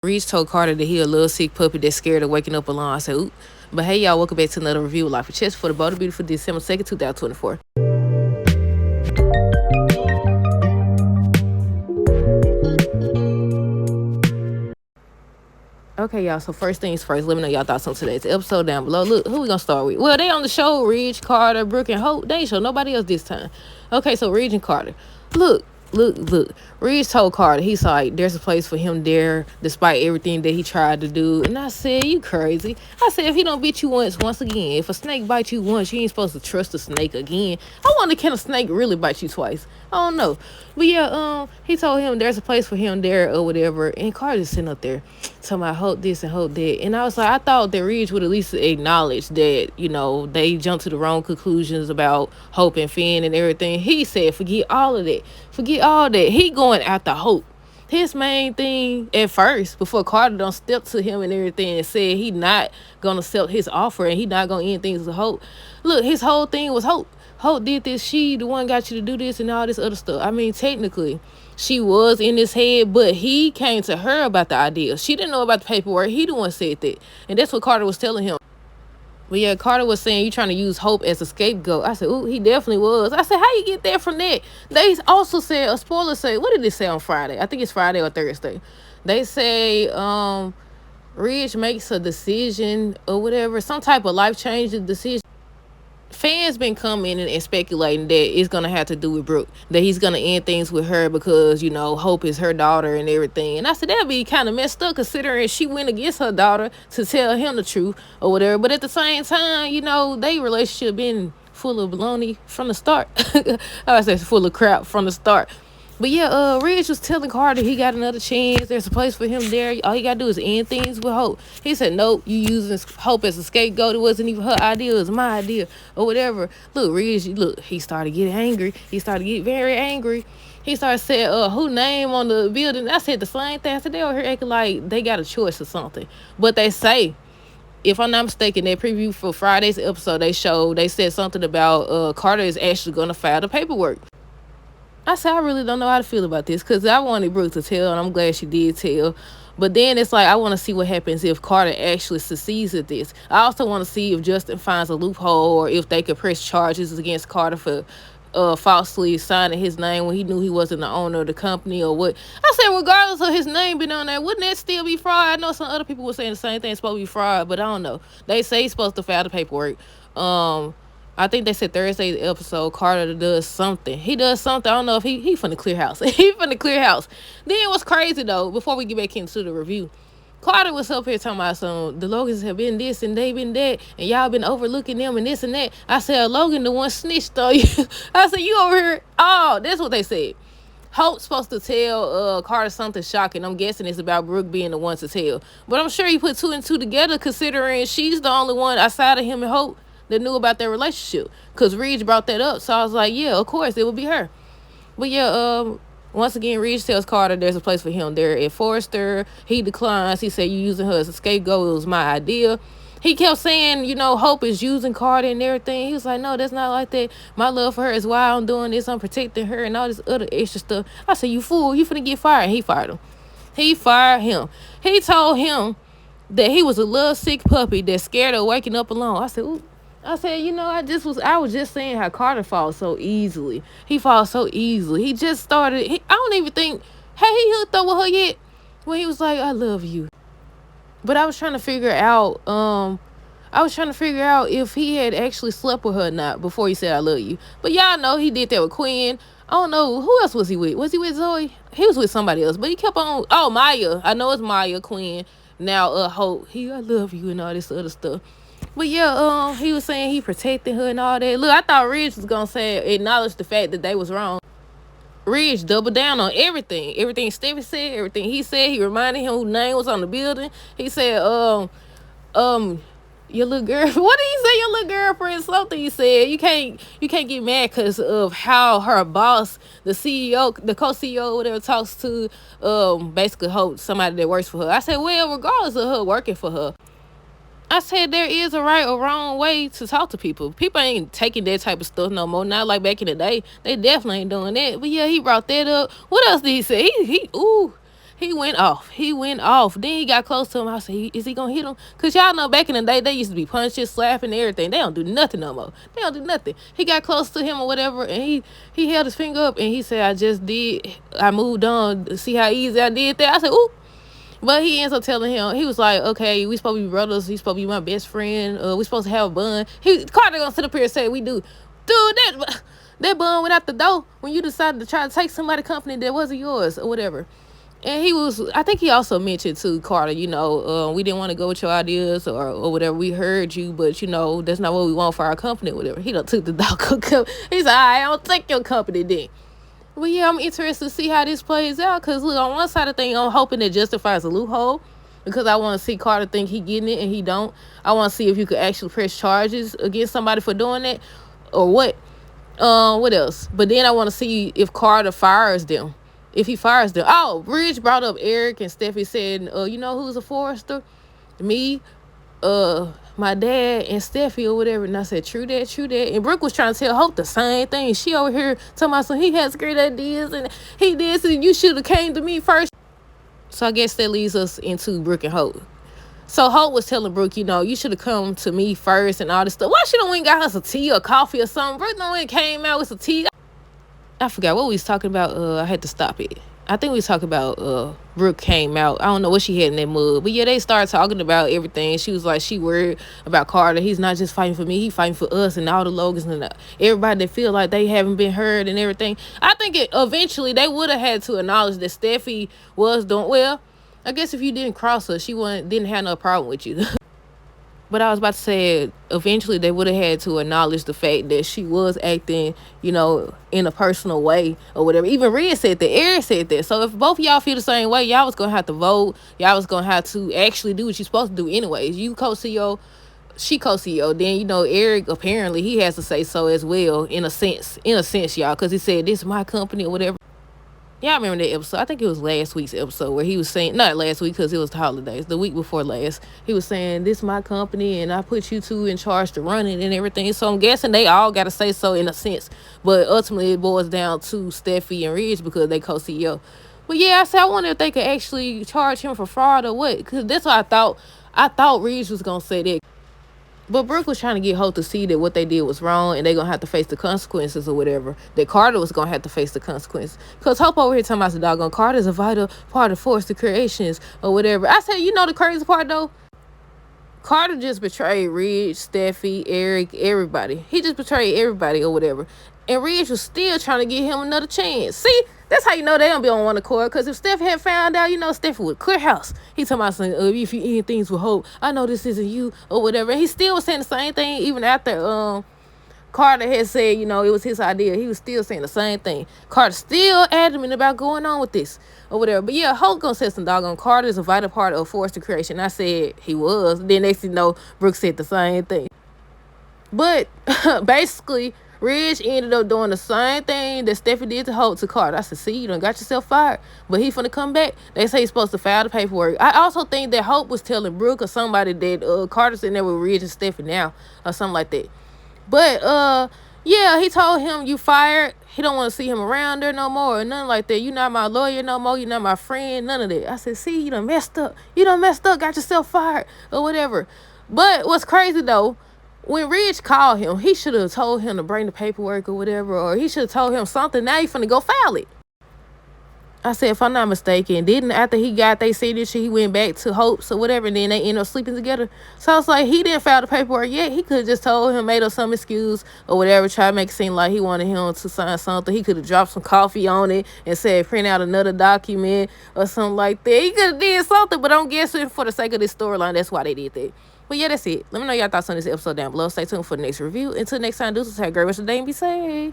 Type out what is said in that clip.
Reach told Carter that he a little sick puppy that's scared of waking up alone. I said, ooh. But hey, y'all, welcome back to another review of Life of Chess for the Bold and Beautiful December 2nd, 2024. Okay, y'all, so first things first, let me know y'all thoughts on today's episode down below. Look, who we gonna start with? Well, they on the show, Ridge, Carter, Brooke, and Hope. They ain't show nobody else this time. Okay, so Ridge and Carter. Look. Ridge told Carter, he's like, there's a place for him there, despite everything that he tried to do. And I said, you crazy. I said, if he don't bit you once again, if a snake bites you once, you ain't supposed to trust a snake again. I wonder, can a snake really bite you twice? I don't know. But yeah, he told him there's a place for him there or whatever. And Carter's sitting up there talking about hope this and hope that. And I was like, I thought that Ridge would at least acknowledge that, they jumped to the wrong conclusions about Hope and Finn and everything. He said, forget all of that. Forget all that. He going after Hope. His main thing at first, before Carter done stepped to him and everything and said he not gonna accept his offer and he not gonna end things with Hope. Look, his whole thing was Hope. Hope did this. She the one got you to do this and all this other stuff. I mean, technically, she was in his head, but he came to her about the idea. She didn't know about the paperwork. He the one said that. And that's what Carter was telling him. But yeah, Carter was saying you trying to use Hope as a scapegoat. I said, ooh, he definitely was. I said, how you get that from that? They also said, a spoiler say, what did they say on Friday? I think it's Friday or Thursday. They say Ridge makes a decision or whatever, some type of life-changing decision. Fans been coming and speculating that it's gonna have to do with Brooke, that he's gonna end things with her because Hope is her daughter and everything. And I said that'd be kind of messed up considering she went against her daughter to tell him the truth or whatever. But at the same time, they relationship been full of baloney from the start. I said full of crap from the start. But yeah, Ridge was telling Carter he got another chance. There's a place for him there. All he got to do is end things with Hope. He said, nope, you using Hope as a scapegoat. It wasn't even her idea. It was my idea or whatever. Look, Ridge, he started getting angry. He started getting very angry. He started saying, who name on the building? I said the same thing. I said, they over here acting like they got a choice or something. But they say, if I'm not mistaken, that preview for Friday's episode, they said something about Carter is actually going to file the paperwork. I said, I really don't know how to feel about this because I wanted Brooke to tell, and I'm glad she did tell. But then it's like, I want to see what happens if Carter actually succeeds at this. I also want to see if Justin finds a loophole or if they could press charges against Carter for falsely signing his name when he knew he wasn't the owner of the company or what. I said, regardless of his name being on there, wouldn't that still be fraud? I know some other people were saying the same thing. It's supposed to be fraud, but I don't know. They say he's supposed to file the paperwork. I think they said Thursday's episode, Carter does something. He does something. I don't know if he finna clear house. He finna clear house. Then what's crazy, though, before we get back into the review, Carter was up here talking about the Logans have been this and they been that, and y'all been overlooking them and this and that. I said, Logan the one snitched on you. I said, you over here. Oh, that's what they said. Hope's supposed to tell Carter something shocking. I'm guessing it's about Brooke being the one to tell. But I'm sure he put two and two together considering she's the only one outside of him and Hope that knew about their relationship. Because Ridge brought that up. So I was like, yeah, of course, it would be her. But yeah, once again, Ridge tells Carter there's a place for him there at Forrester. He declines. He said, you using her as a scapegoat. It was my idea. He kept saying, Hope is using Carter and everything. He was like, no, that's not like that. My love for her is why I'm doing this. I'm protecting her and all this other extra stuff. I said, you fool. You finna get fired. And he fired him. He fired him. He told him that he was a little sick puppy that's scared of waking up alone. I said, ooh. I said, I was just saying how Carter falls so easily. He falls so easily. He just started, I don't even think, hey, he hooked up with her yet? When he was like, I love you. But I was trying to figure out, if he had actually slept with her or not before he said, I love you. But y'all know he did that with Quinn. I don't know, who else was he with? Was he with Zoe? He was with somebody else, but he kept on, Maya. I know it's Maya, Quinn. Now, Hope, I love you and all this other stuff. But yeah, he was saying he protected her and all that. Look, I thought Ridge was going to acknowledge the fact that they was wrong. Ridge doubled down on everything. Everything Stevie said, everything he said. He reminded him whose name was on the building. He said, your little girl, what did he say, your little girlfriend? Something he said. You can't get mad because of how her boss, the CEO, the co-CEO, whatever, talks to basically Hope, somebody that works for her. I said, well, regardless of her working for her, I said there is a right or wrong way to talk to people. People ain't taking that type of stuff no more. Not like back in the day. They definitely ain't doing that. But yeah, he brought that up. What else did he say? He went off. Then he got close to him. I said, is he gonna hit him? Cause y'all know back in the day they used to be punching, slapping, everything. They don't do nothing no more. They don't do nothing. He got close to him or whatever, and he held his finger up and he said, I moved on to see how easy I did that. I said, ooh. But he ends up telling him, he was like, okay, we supposed to be brothers. He's supposed to be my best friend. We supposed to have a bond. Carter gonna sit up here and say we do. Dude, that bond went out the door when you decided to try to take somebody's company that wasn't yours or whatever. And I think he also mentioned to Carter, we didn't want to go with your ideas or whatever. We heard you, but, that's not what we want for our company or whatever. He done took the dog. He's like, all right, I don't take your company then. But yeah, I'm interested to see how this plays out. Because look, on one side of the thing, I'm hoping it justifies a loophole. Because I want to see Carter think he getting it and he don't. I want to see if you could actually press charges against somebody for doing that. Or what. What else? But then I want to see if Carter fires them. If he fires them. Oh, Ridge brought up Eric and Steffi said, you know who's a Forrester? Me, my dad, and Steffi or whatever. And I said, true that. And Brooke was trying to tell Hope the same thing. She over here talking about he has great ideas and he did, so you should have came to me first. So I guess that leads us into Brooke and Hope. So Hope was telling Brooke, you should have come to me first and all this stuff. Why she don't went got her some tea or coffee or something? Brooke don't went came out with some tea. I forgot what we was talking about. I had to stop it. I think we was talking about Brooke came out. I don't know what she had in that mug. But yeah, they started talking about everything. She was like, she worried about Carter. He's not just fighting for me. He fighting for us and all the Logans and everybody that feel like they haven't been heard and everything. I think eventually they would have had to acknowledge that Steffi was doing well. I guess if you didn't cross her, she didn't have no problem with you. But I was about to say, eventually they would have had to acknowledge the fact that she was acting, in a personal way or whatever. Even Red said that. Eric said that. So if both of y'all feel the same way, y'all was going to have to vote. Y'all was going to have to actually do what you're supposed to do anyways. You co-CEO, she co-CEO. Then, Eric, apparently, he has to say so as well, in a sense, y'all. Because he said, this is my company or whatever. Y'all remember that episode? I think it was last week's episode where he was saying, not last week because it was the holidays, the week before last. He was saying, this is my company and I put you two in charge to run it and everything. So I'm guessing they all got to say so in a sense. But ultimately it boils down to Steffi and Ridge because they co-CEO. But yeah, I said, I wonder if they could actually charge him for fraud or what. Because that's what I thought. I thought Ridge was going to say that. But Brooke was trying to get Hope to see that what they did was wrong and they're going to have to face the consequences or whatever. That Carter was going to have to face the consequences. Because Hope over here talking about the doggone Carter's a vital part of forced creations or whatever. I said, the crazy part though? Carter just betrayed Ridge, Steffi, Eric, everybody. He just betrayed everybody or whatever. And Ridge was still trying to give him another chance. See, that's how you know they don't be on one accord. Because if Steph had found out, Steffi would clear house. He talking about saying, if you end things with Hope, I know this isn't you or whatever. And he still was saying the same thing even after Carter had said, it was his idea. He was still saying the same thing. Carter still adamant about going on with this or whatever. But yeah, Hope gonna say some doggone Carter is a vital part of forced creation. I said he was. Then next thing you know, Brooke said the same thing. But basically, Ridge ended up doing the same thing that Steffi did to Hope to Carter. I said, see, you done got yourself fired. But he finna come back. They say he's supposed to file the paperwork. I also think that Hope was telling Brooke or somebody that Carter's in there with Ridge and Steffi now or something like that. But, yeah, he told him you fired. He don't want to see him around there no more or nothing like that. You not my lawyer no more. You not my friend. None of that. I said, see, you done messed up. Got yourself fired or whatever. But what's crazy, though, when Ridge called him, he should have told him to bring the paperwork or whatever, or he should have told him something. Now he finna go file it. I said, if I'm not mistaken, didn't after he got their signature, he went back to Hope's or whatever, and then they ended up sleeping together. So I was like, he didn't file the paperwork yet. He could have just told him, made up some excuse or whatever, try to make it seem like he wanted him to sign something. He could have dropped some coffee on it and said, print out another document or something like that. He could have did something, but I'm guessing for the sake of this storyline, that's why they did that. But yeah, that's it. Let me know your thoughts on this episode down below. Stay tuned for the next review. Until next time, deuces, have a great rest of the day and be safe.